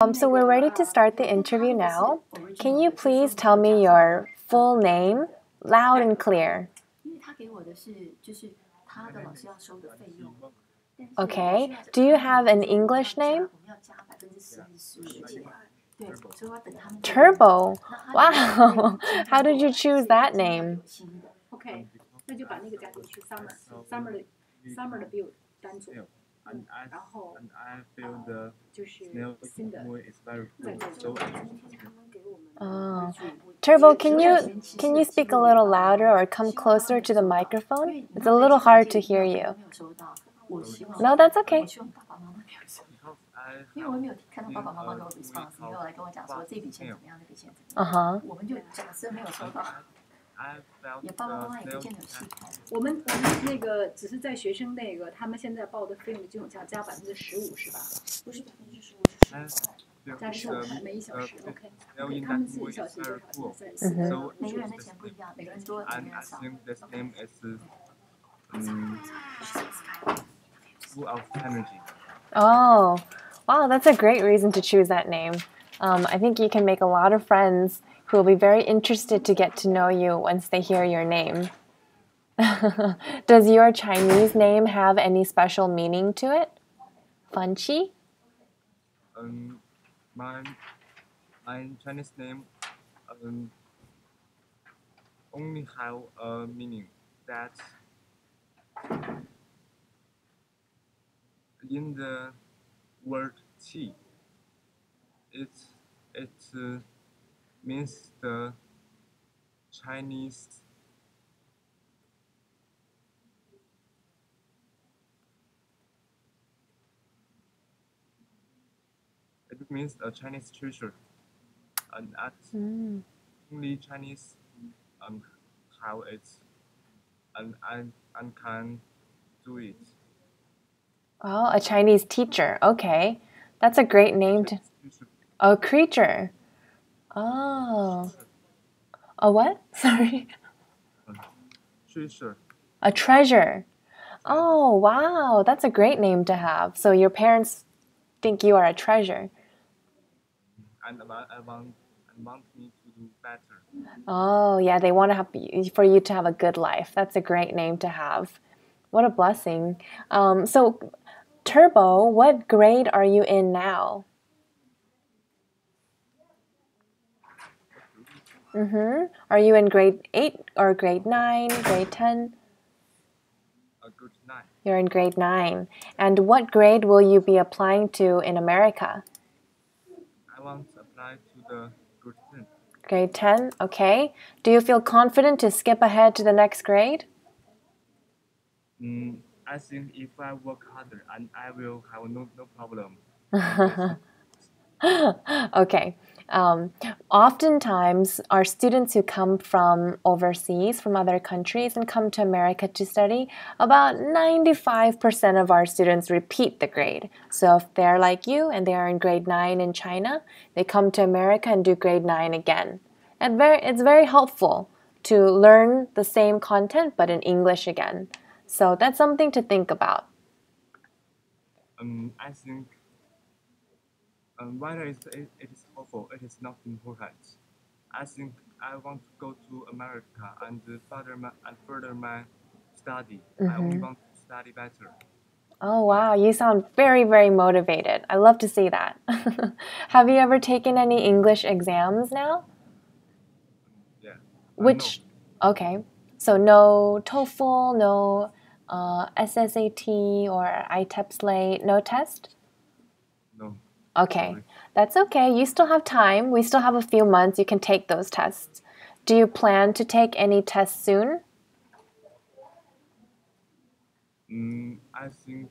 So we're ready to start the interview now. Can you please tell me your full name, loud and clear? Okay. Do you have an English name? Turbo. Wow. How did you choose that name? And I feel the snail movie is very cool. So Oh. Turbo, can you speak a little louder or come closer to the microphone? It's a little hard to hear you. No, that's okay. Uh-huh. I felt the snail 我们那个只是在学生那个，他们现在报的费用就有加15%吧？不是15%，每一小时，OK。snail in 他 that 们自己 movie 小 is 时 very cool. 嗯哼 So I choose this name. And I think this name is full of energy. Oh, wow, that's a great reason to choose that name. I think you can make a lot of friends who will be very interested to get to know you once they hear your name. Does your Chinese name have any special meaning to it? Fanqi? My Chinese name only have a meaning that in the word qi, it means the Chinese it means a Chinese treasure, and at only Chinese have it, and can do it. Oh, a Chinese teacher. Okay. That's a great name to... A creature. Oh. A what? Sorry. Treasure. A treasure. Oh, wow. That's a great name to have. So your parents think you are a treasure. And I want me to do better. Oh, yeah, they want to have for you to have a good life. That's a great name to have. What a blessing. So, Turbo, what grade are you in now? Are you in grade 8 or grade 9, grade 10? Good night. You're in grade 9. And what grade will you be applying to in America? I want to apply to the grade 10. Grade 10, okay. Do you feel confident to skip ahead to the next grade? I think if I work harder, and I will have no problem. Okay. Oftentimes, our students who come from overseas, from other countries, and come to America to study, about 95% of our students repeat the grade. So if they're like you and they are in grade 9 in China, they come to America and do grade 9 again. And it's very helpful to learn the same content but in English again. So that's something to think about. I think whether it is helpful, it is not important. I think I want to go to America and further my study. I only want to study better. Oh, wow. You sound very, very motivated. I love to see that. Have you ever taken any English exams now? Yeah. Which, okay. So no TOEFL, no SSAT or ITEP Slate, no test? No. Okay. Sorry. That's okay. You still have time. We still have a few months. You can take those tests. Do you plan to take any tests soon? I think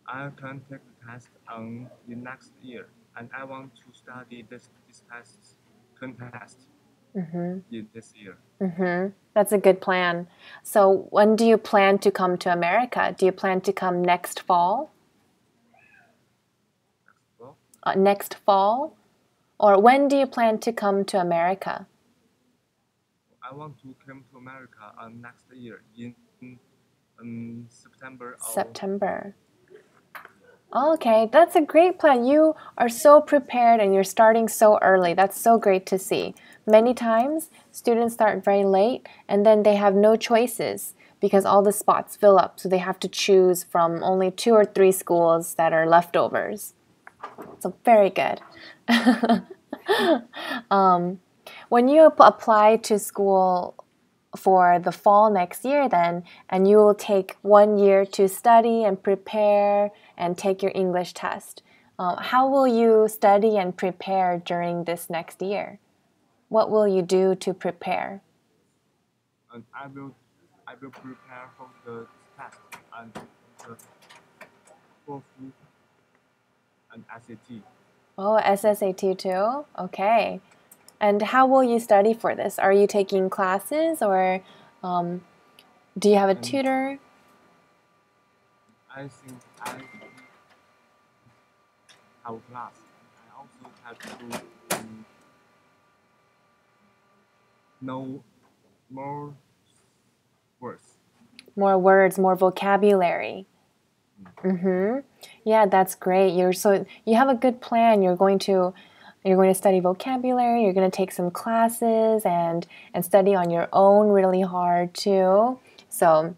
I can take the test in next year, and I want to study this test contest in this year. That's a good plan. So when do you plan to come to America? Do you plan to come next fall? Well, Next fall? Or when do you plan to come to America? I want to come to America next year in September. September. Okay, that's a great plan. You are so prepared and you're starting so early. That's so great to see. Many times, students start very late and then they have no choices because all the spots fill up. So they have to choose from only 2 or 3 schools that are leftovers. So very good. When you apply to school for the fall next year then, and you will take 1 year to study and prepare and take your English test. How will you study and prepare during this next year? What will you do to prepare? And I will prepare for the test and the TOEFL and SAT. Oh, SSAT too? Okay. And how will you study for this? Are you taking classes or do you have a And tutor? I think I have class. I also have to know more words. More words, more vocabulary. Yeah, that's great. You have a good plan. You're going to study vocabulary. You're going to take some classes and study on your own really hard too. So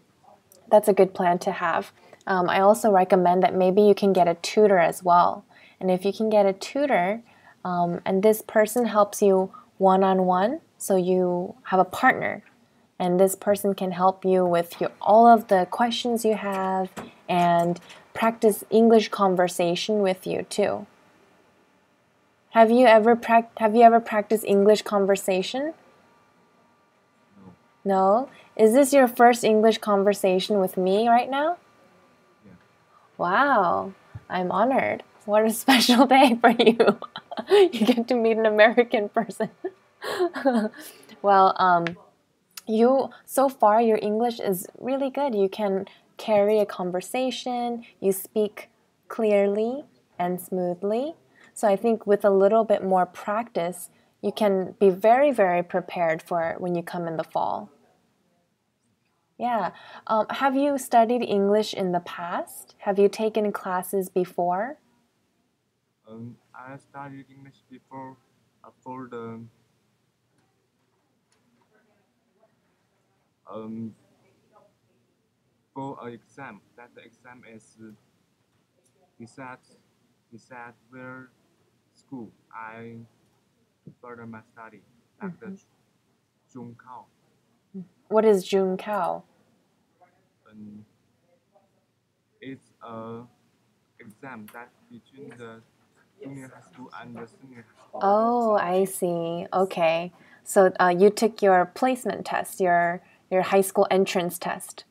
that's a good plan to have. I also recommend that maybe you can get a tutor as well. And if you can get a tutor, and this person helps you one-on-one, so you have a partner, and this person can help you with all of the questions you have and practice English conversation with you too. Have you ever practiced English conversation? No. No? Is this your first English conversation with me right now? Yeah. Wow, I'm honored. What a special day for you. You get to meet an American person. Well, so far your English is really good. You can carry a conversation, you speak clearly and smoothly. So I think with a little bit more practice, you can be very, very prepared for when you come in the fall. Yeah. Have you studied English in the past? Have you taken classes before? I studied English before for the um, for an exam. That the exam is decide where school I further my study, like the Zhongkao. What is Jun Kao? Um, it's a exam that between the junior high school and the senior high school. Oh, I see. Okay. So you took your placement test, your high school entrance test,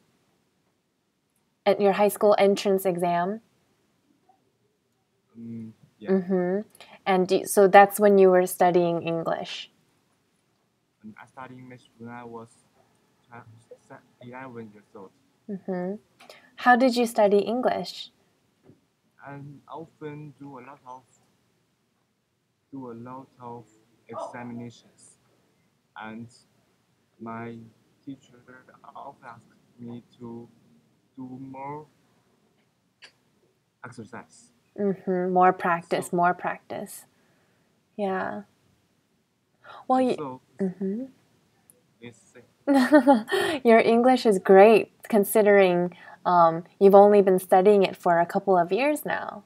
at your high school entrance exam. Yeah. And so that's when you were studying English. And I studied English when I was 11 years old. How did you study English? I often do a lot of examinations, and my teacher often asked me to do more exercise. More practice, So, more practice. Yeah. Well, so it's your English is great considering you've only been studying it for a couple of years now.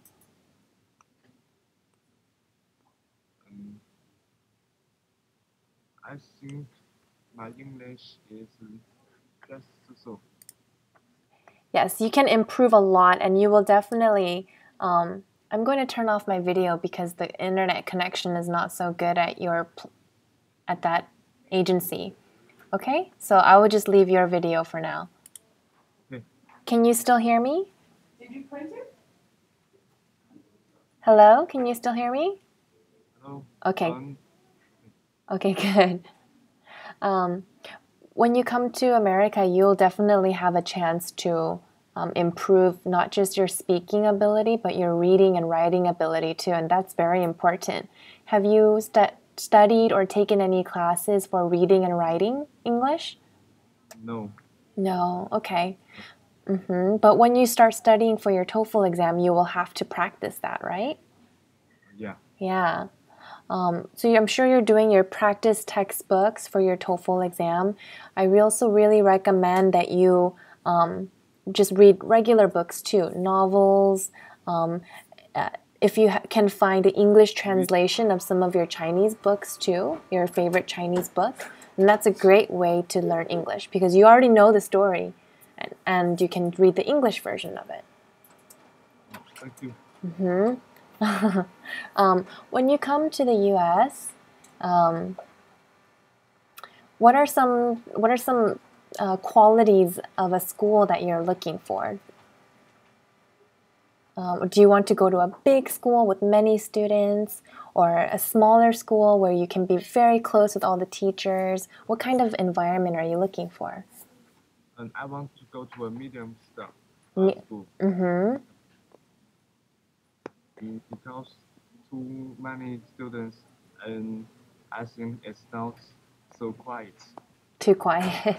I think my English is just so. Yes, you can improve a lot, and you will definitely. I'm going to turn off my video because the internet connection is not so good at that agency. Okay, so I will just leave your video for now. Okay. Can you still hear me? Did you print it? Hello, can you still hear me? Hello. Okay. Okay, good. When you come to America, you'll definitely have a chance to improve not just your speaking ability, but your reading and writing ability too, and that's very important. Have you studied or taken any classes for reading and writing English? No. No, okay. But when you start studying for your TOEFL exam, you will have to practice that, right? Yeah. Yeah. So I'm sure you're doing your practice textbooks for your TOEFL exam. I also really recommend that you just read regular books too, novels. If you can find an English translation of some of your Chinese books too, your favorite Chinese book, then that's a great way to learn English because you already know the story and you can read the English version of it. Thank you. When you come to the U.S., what are some qualities of a school that you're looking for? Do you want to go to a big school with many students or a smaller school where you can be very close with all the teachers? What kind of environment are you looking for? And I want to go to a medium school. Because too many students, and I think it's not so quiet. Too quiet.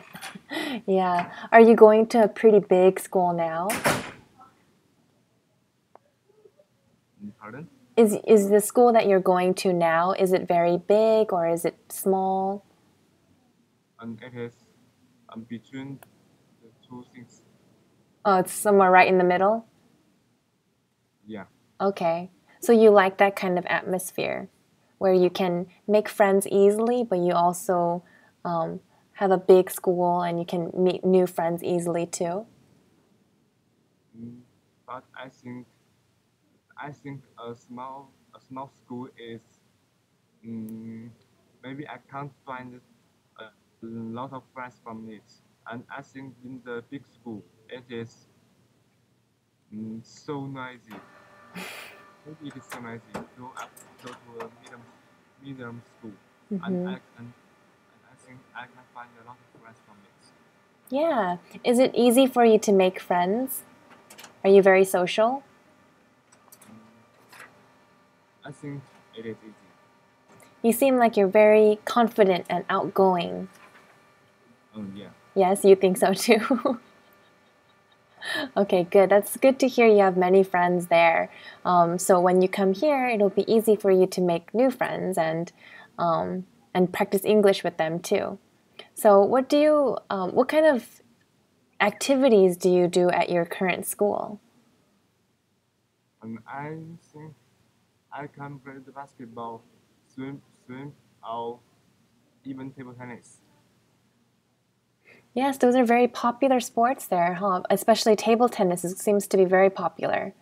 Yeah. Are you going to a pretty big school now? Pardon? Is the school that you're going to now, is it very big or is it small? And it is between the two things. Oh, it's somewhere right in the middle? Yeah. Okay. So you like that kind of atmosphere where you can make friends easily, but you also have a big school and you can meet new friends easily too? But I think a small school is maybe I can't find a lot of friends from it. And I think in the big school it is so noisy. Maybe it is so noisy. So I go to a medium school, and I think I can find a lot of friends from it. Yeah. Is it easy for you to make friends? Are you very social? I think it is easy. You seem like you're very confident and outgoing. Yeah. Yes, you think so too. Okay, good. That's good to hear you have many friends there. So when you come here, it'll be easy for you to make new friends and practice English with them too. So what kind of activities do you do at your current school? And I think I can play the basketball, swim, or even table tennis. Yes, those are very popular sports there, huh? Especially table tennis seems to be very popular.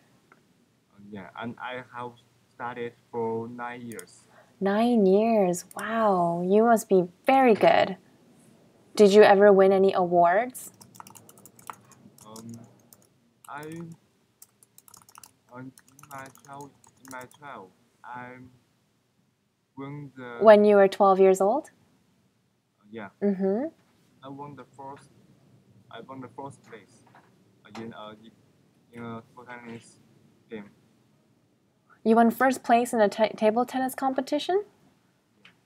Yeah, and I have studied for 9 years. 9 years. Wow, you must be very good. Did you ever win any awards? I in my child, I won the When you were 12 years old? yeah. Mm-hmm. I won the first place in a table tennis game. You won first place in a table tennis competition?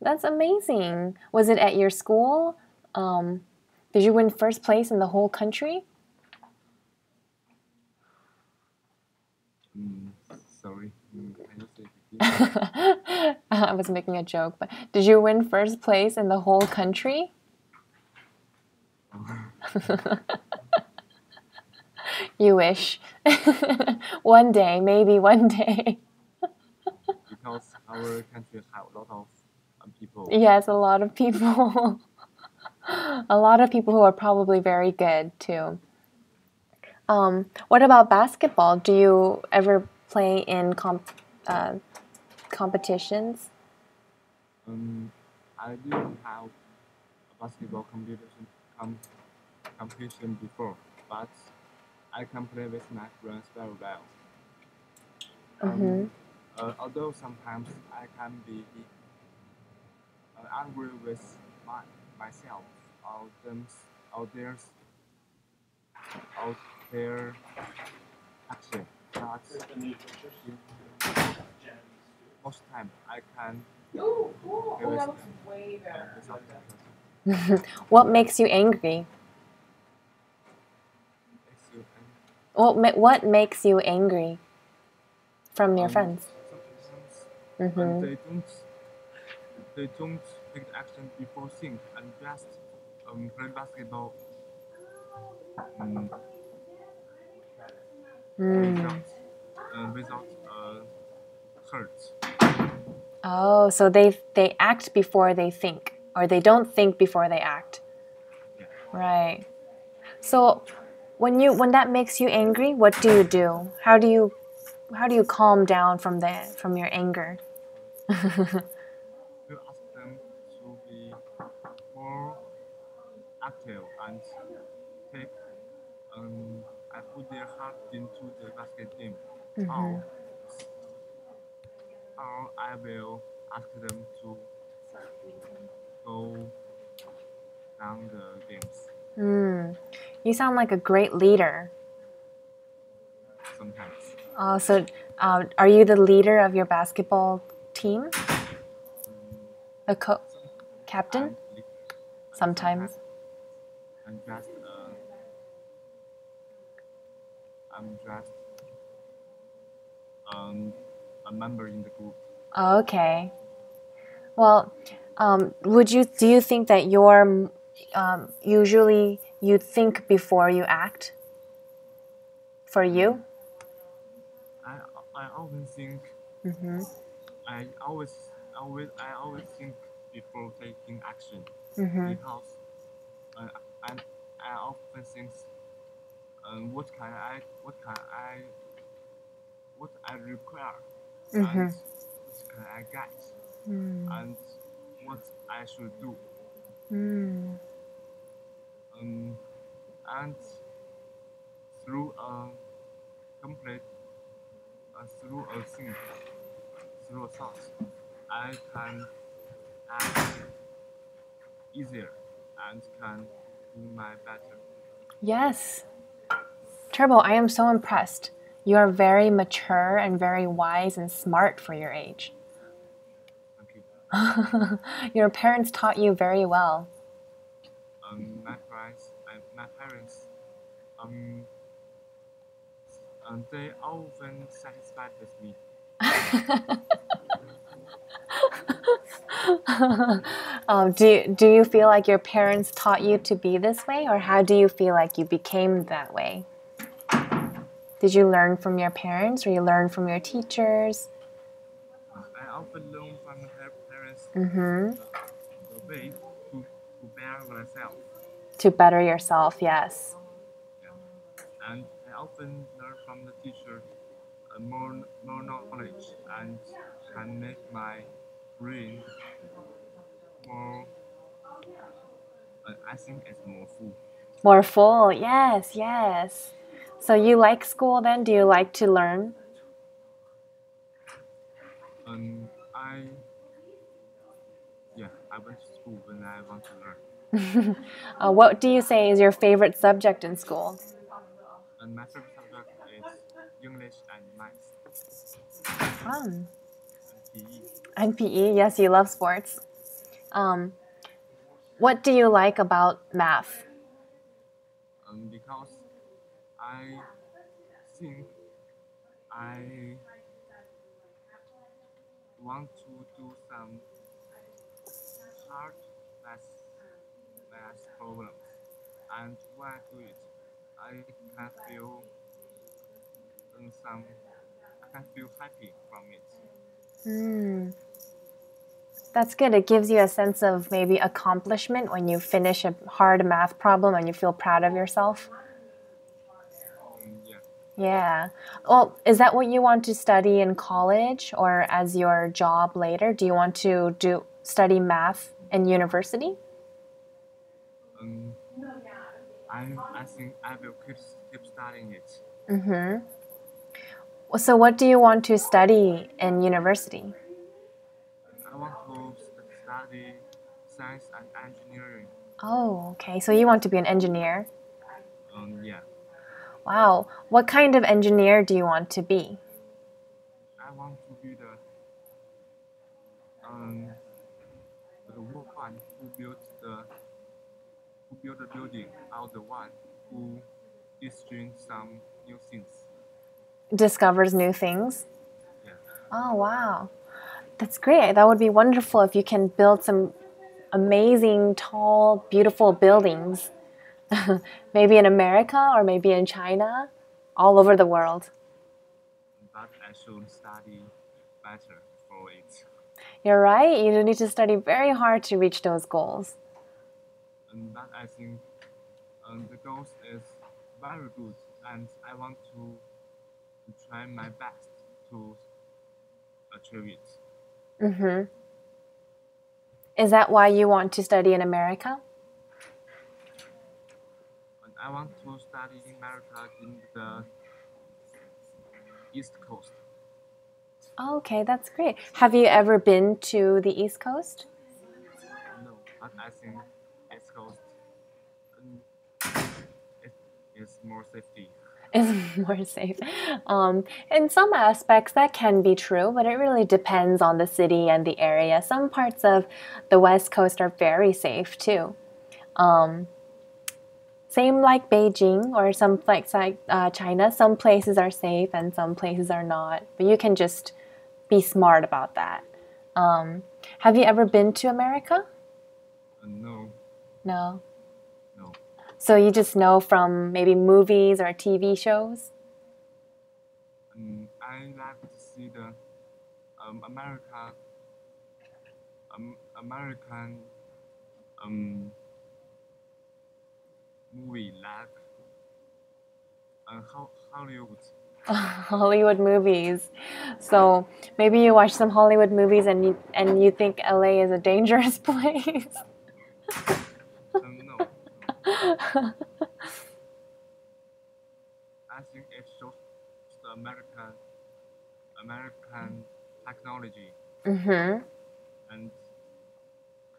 That's amazing. Was it at your school? Did you win first place in the whole country? Sorry, can you say it again? I was making a joke, but did you win first place in the whole country? You wish. One day, maybe one day. Because our country has a lot of people. Yes, a lot of people. A lot of people who are probably very good too. What about basketball? Do you ever play in competitions? I didn't have a basketball competition before, but I can play with my friends very well. Although sometimes I can be angry with myself or them or theirs or their action, but most time I can play with them without action. What makes you angry? What makes you angry from your friends? Sometimes Mm-hmm. they don't take action before think and just play basketball without hurt. Oh, so they act before they think, or they don't think before they act. Yeah. Right. So when that makes you angry, what do you do? How do you calm down from your anger? We ask them to be more active and take I put their heart into the basket game. Mm-hmm. Or, or I will ask them to go down the games You sound like a great leader. sometimes. So, are you the leader of your basketball team? Um, A some, captain? I'm, li- Sometimes. I'm just I'm just a member in the group. Okay. Well, do you think that you're usually you think before you act? For you? I I often think Mm-hmm. I always think before taking action Mm-hmm. because uh, and I often think what I require and Mm-hmm. what can I get and what I should do um, and through a complete through a think through a thought I can act easier and can do my better. Yes. Turbo, I am so impressed. You are very mature and very wise and smart for your age. Thank you. Your parents taught you very well. My parents, um, they often satisfied with me. Do you feel like your parents taught you to be this way, or how do you feel like you became that way? Did you learn from your parents, or you learn from your teachers? I often learn from my parents Mm-hmm. the way to bear myself. To better yourself, yes. Yeah. And I often learn from the teacher more knowledge and can make my brain more. I think it's more full. More full, yes, yes. So you like school then? Do you like to learn? I I went to school when I want to learn. What do you say is your favorite subject in school? And my favorite subject is English and math Fun. and PE. And PE, yes, you love sports. Um, what do you like about math? Because I think I want to do some hard math problems, and when I do it, I can feel some. I can feel happy from it. That's good. It gives you a sense of maybe accomplishment when you finish a hard math problem and you feel proud of yourself. Yeah. Yeah. Well, is that what you want to study in college or as your job later? Do you want to study math in university? Um, I think I will keep studying it. Mm-hmm. So what do you want to study in university? I want to study science and engineering. Oh, okay. So you want to be an engineer? Yeah. Wow. What kind of engineer do you want to be? I want to be the one who built the building, or the one who design some new things. Discovers new things. Yeah. Oh, wow. That's great. That would be wonderful if you can build some amazing, tall, beautiful buildings. Maybe in America or maybe in China, all over the world. But I should study better for it. You're right. You need to study very hard to reach those goals. But I think the goal is very good, and I want to try my best to achieve it. Mm-hmm. Is that why you want to study in America? And I want to study in America in the East Coast. Okay, that's great. Have you ever been to the East Coast? No, but I think East Coast it is more safety. Is more safe. In some aspects, that can be true, but it really depends on the city and the area. Some parts of the West Coast are very safe too. Same like Beijing or some like China. Some places are safe and some places are not. But you can just be smart about that. Have you ever been to America? No. No. No. So you just know from maybe movies or TV shows? I like to see the American movie like Hollywood. Hollywood movies. So maybe you watch some Hollywood movies and you think LA is a dangerous place. No. I think it shows the American technology and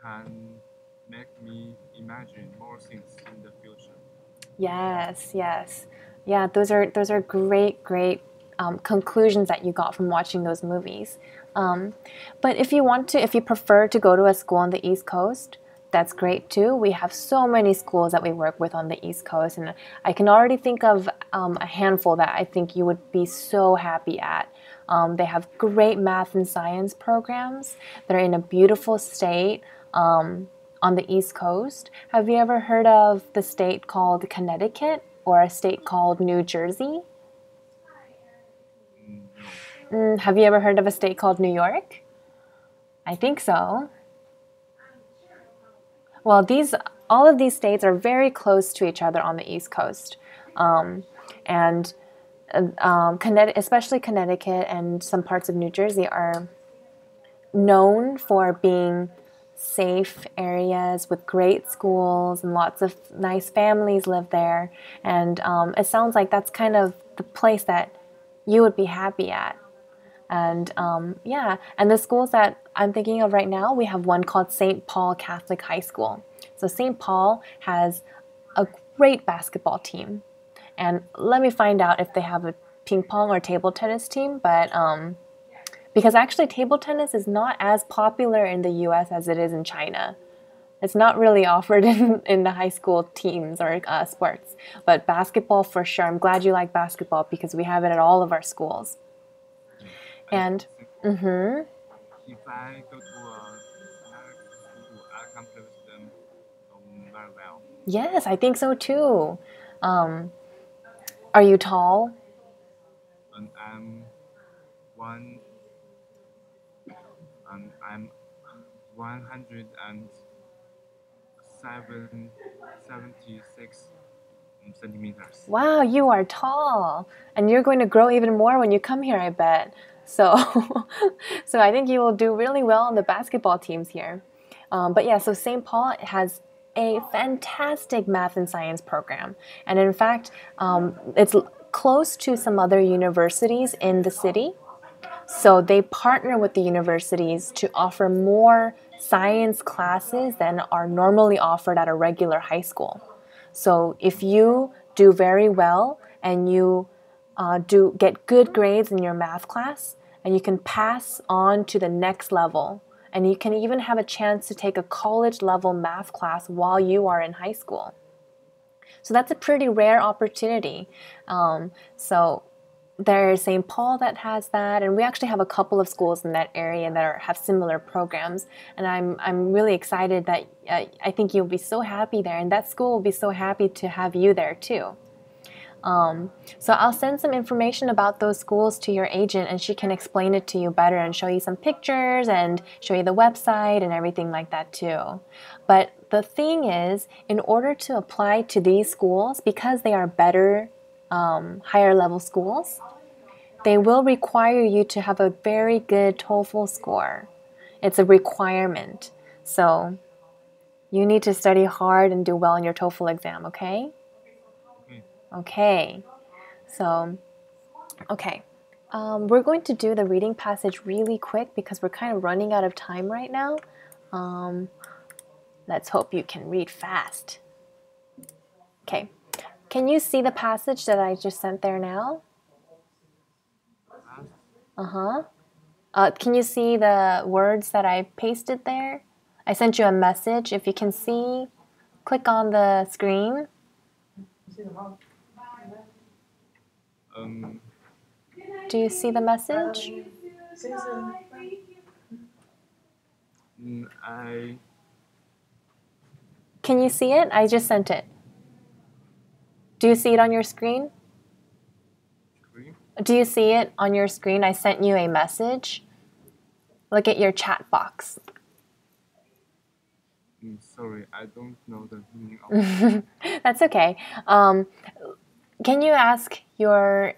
can make me imagine more things in the future. Yes, yes. Yeah, those are great conclusions that you got from watching those movies. But if you prefer to go to a school on the East Coast, that's great too. We have so many schools that we work with on the East Coast, and I can already think of a handful that I think you would be so happy at. They have great math and science programs. They're in a beautiful state on the East Coast. Have you ever heard of the state called Connecticut or a state called New Jersey? No. Have you ever heard of a state called New York? I think so. Well, all of these states are very close to each other on the East Coast. Especially Connecticut and some parts of New Jersey are known for being safe areas with great schools, and lots of nice families live there. And it sounds like that's kind of the place that you would be happy at. And yeah, and the schools that I'm thinking of right now, we have one called St. Paul Catholic High School. So St. Paul has a great basketball team. And let me find out if they have a ping pong or table tennis team, but because actually table tennis is not as popular in the US as it is in China. It's not really offered in the high school teams or sports. But basketball for sure. I'm glad you like basketball because we have it at all of our schools. And if I go to American school, I can play with them very well. Yes, I think so too. Are you tall? And I'm 176 centimeters. Wow, you are tall. And you're going to grow even more when you come here, I bet. So, so I think you will do really well on the basketball teams here. But yeah, so St. Paul has a fantastic math and science program. And in fact, it's close to some other universities in the city. So they partner with the universities to offer more science classes than are normally offered at a regular high school. So if you do very well and you get good grades in your math class, and you can pass on to the next level, and you can even have a chance to take a college level math class while you are in high school. So that's a pretty rare opportunity. So there's St. Paul that has that, and we actually have a couple of schools in that area that have similar programs. And I'm really excited that I think you'll be so happy there, and that school will be so happy to have you there too. So I'll send some information about those schools to your agent, and she can explain it to you better and show you some pictures and show you the website and everything like that too. But the thing is, in order to apply to these schools, because they are better, higher level schools, they will require you to have a very good TOEFL score. It's a requirement. So you need to study hard and do well in your TOEFL exam, okay? Okay. So, okay. We're going to do the reading passage really quick because we're kind of running out of time right now. Let's hope you can read fast. Okay. Can you see the passage that I just sent there now? Can you see the words that I pasted there? I sent you a message. If you can see, click on the screen. Do you see the message? Can you see it? I just sent it. Do you see it on your screen? Do you see it on your screen? I sent you a message. Look at your chat box. Sorry, I don't know the meaning of it. That's okay. Can you ask your